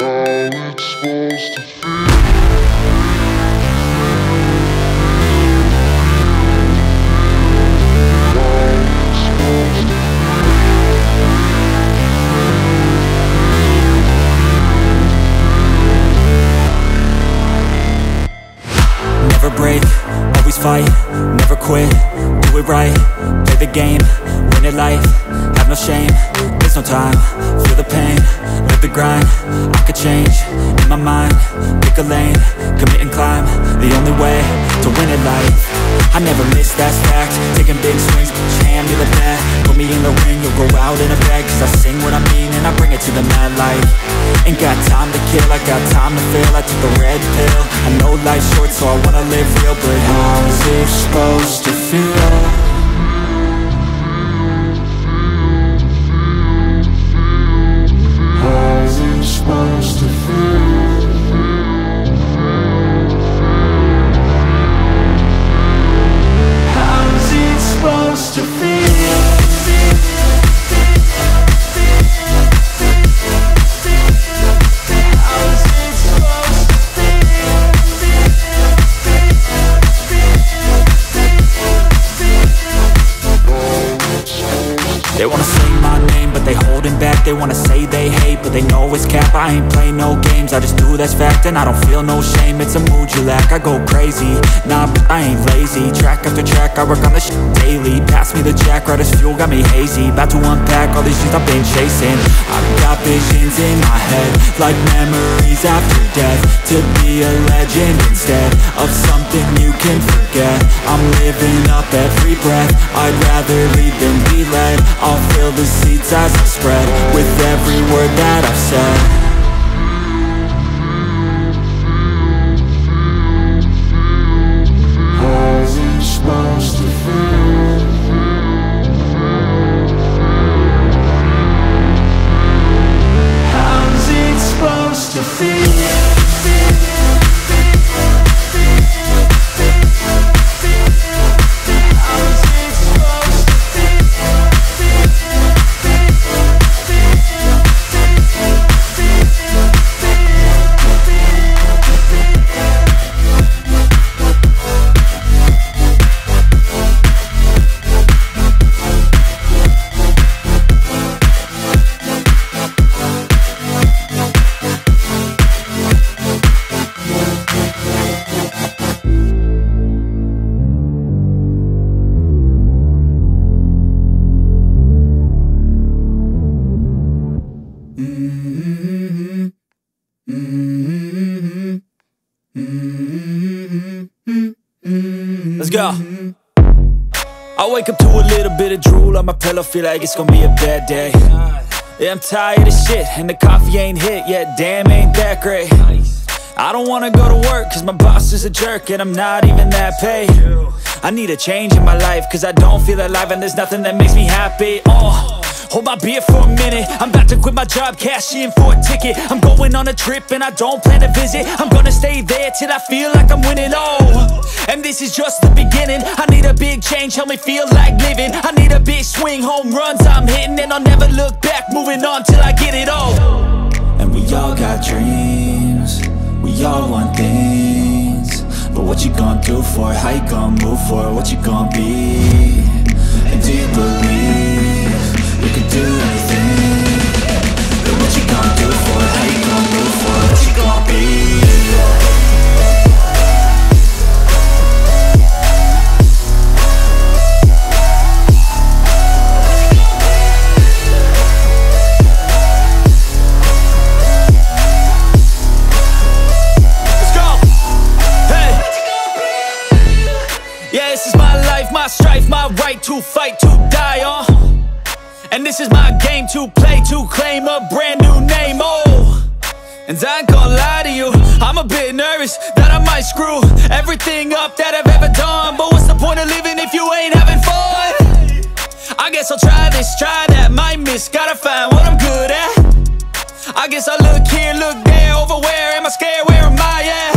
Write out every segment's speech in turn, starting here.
it's supposed to feel. Never break, always fight, never quit, do it right, play the game, win it life, have no shame, there's no time, feel the pain, live the grind, I could change, in my mind, pick a lane, commit and climb, the only way to win it life. I never miss, that's fact, taking big swings, put your hand to the bat, put me in the ring, you'll go out in a bag, cause I sing what I mean and I bring it to the mad light. Ain't got time to kill, I got time to feel, I took the red pill, I know life's short so I wanna live real, but how's it supposed to feel? How's it supposed to feel? How's it supposed to feel? They wanna say my name, but they holding back. They wanna say they hate, but they know it's cap. I ain't play no games, I just do that's fact. And I don't feel no shame, it's a mood you lack. I go crazy, nah, but I ain't lazy. Track after track, I work on this shit daily. Pass me the jack, right as fuel, got me hazy. About to unpack all these things I've been chasing. I've got visions in my head, like memories after death. To be a legend instead of something you can forget. I'm living up every breath, I'd rather lead than be led. I'll fill the seats as I spread with every word that I've said. How's it supposed to feel? How's it supposed to feel? Let's go. I wake up to a little bit of drool on my pillow, feel like it's gonna be a bad day. Yeah, I'm tired of shit, and the coffee ain't hit yet, damn, ain't that great. I don't wanna go to work, cause my boss is a jerk, and I'm not even that paid. I need a change in my life, cause I don't feel alive, and there's nothing that makes me happy. Hold my beer for a minute, I'm about to quit my job, cash in for a ticket. I'm going on a trip and I don't plan to visit. I'm gonna stay there till I feel like I'm winning, and this is just the beginning. I need a big change, help me feel like living. I need a big swing, home runs I'm hitting. And I'll never look back, moving on till I get it all. And we all got dreams, we all want things. But what you gonna do for it? How you gonna move for it? What you gonna be? And do you believe you can do anything? But what you gonna do for it? How you gonna move for it? What you gonna be? Yeah, this is my life, my strife, my right to fight, to die on. And this is my game to play, to claim a brand new name, And I ain't gonna lie to you, I'm a bit nervous that I might screw everything up that I've ever done. But what's the point of living if you ain't having fun? I guess I'll try this, try that, might miss, gotta find what I'm good at. I guess I look here, look there, over where am I scared, where am I at?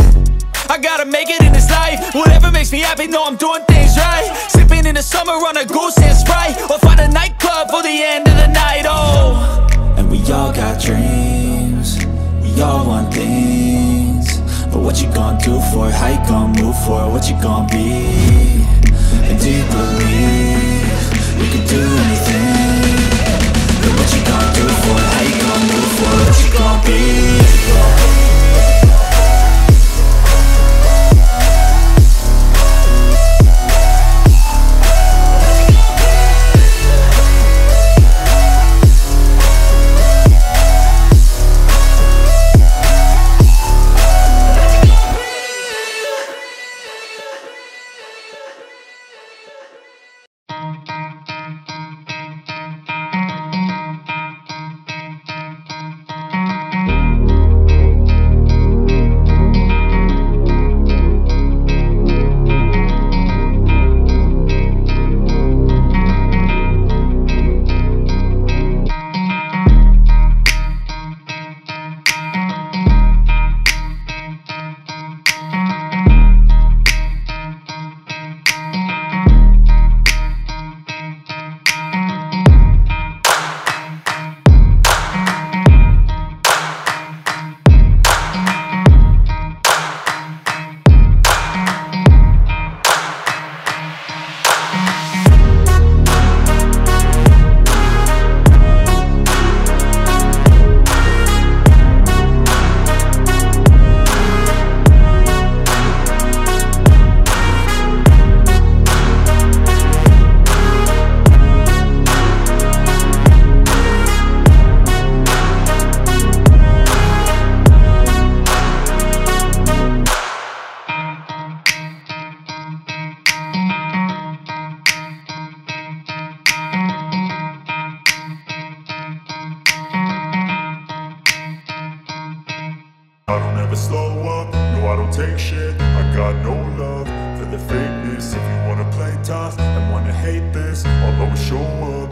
I gotta make it in this life, whatever makes me happy, know I'm doing things right. Sipping in the summer on a goose and Sprite, or find a nightclub for the end of the night, And we all got dreams, we all want things, but what you gonna do for it? How you gonna move for it? What you gonna be? And do you believe you can do anything? But what you gonna do for it? How you gonna move for it? What you gonna be? I don't ever slow up, no I don't take shit. I got no love for the fakeness. If you wanna play tough and wanna hate this, I'll always show up.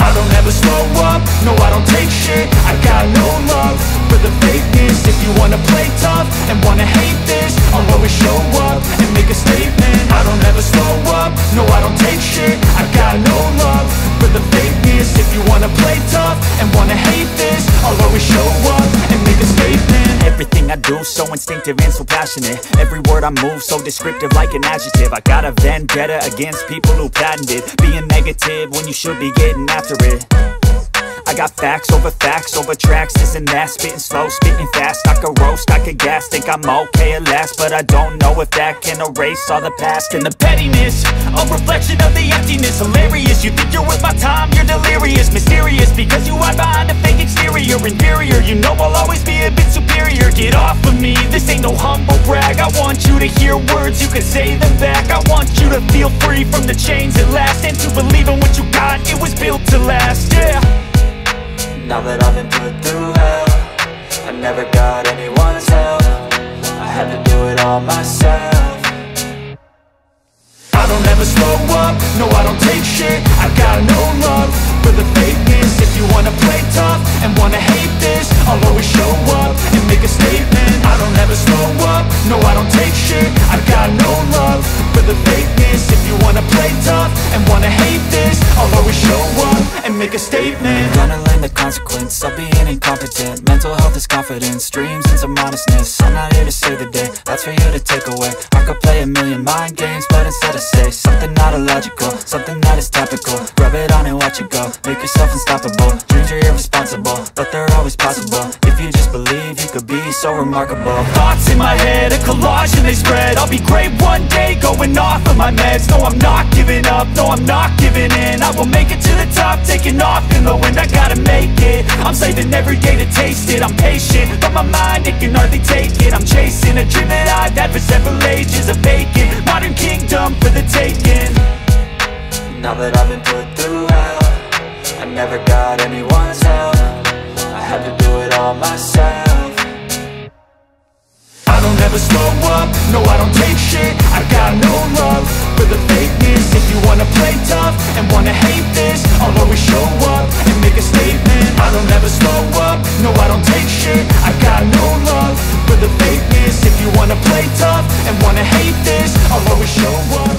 I don't ever slow up, no I don't take shit. I got no love for the fakeness. If you wanna play tough and wanna hate this, I'll always show up and make a statement. I don't ever slow up, no I don't take shit. I got no love for the fakeness. If you wanna play tough and wanna hate this, I'll always show up and make a statement. Everything I do so instinctive and so passionate. Every word I move so descriptive like an adjective. I got a vendetta against people who patented being negative when you should be getting after it. I got facts over tracks, this and that. Spitting slow, spitting fast, I could roast, I could gas. Think I'm okay at last, but I don't know if that can erase all the past. And the pettiness, a reflection of the emptiness. Hilarious, you think you're worth my time, you're delirious. Mysterious, because you hide behind a fake exterior. Inferior, you know I'll always be a bit superior. Get off of me, this ain't no humble brag. I want you to hear words, you can say them back. I want you to feel free from the chains at last, and to believe in what you got, it was built to last, yeah. Now that I've been put through hell, I never got anyone's help. I had to do it all myself. I don't ever slow up, no I don't take shit. I got no love for the fakeness. If you wanna play tough and wanna hate this, I'll always show up and make a statement. I don't ever slow up, no I don't take shit. I got no love for the fakeness. If you wanna play tough and wanna hate this, I'll always show up and make a statement. Gonna learn the consequence of being incompetent. Mental health is confidence, dreams and some honestness. I'm not here to save the day, that's for you to take away. I could play a million mind games, but instead I say something not illogical, something that is topical. Rub it on and watch it go, make yourself unstoppable. Dreams are irresponsible, but they're always possible. If you just believe, you could be so remarkable. Thoughts in my head, a collage and they spread. I'll be great one day, going off of my meds. No, I'm not giving up, no, I'm not giving in. I will make it to the top, taking off in the wind. I gotta make it, I'm saving every day to taste it. I'm patient, but my mind, it can hardly take it. I'm chasing a dream that I've had for several ages. A vacant, modern kingdom for the taking. Now that I've been put through hell, I never got anyone's help. I had to do it all myself. I don't ever slow up, no I don't take shit. I got no love for the fakeness. If you wanna play tough and wanna hate this, I'll always show up and make a statement. I don't ever slow up, no I don't take shit. I got no love for the fakeness. If you wanna play tough and wanna hate this, I'll always show up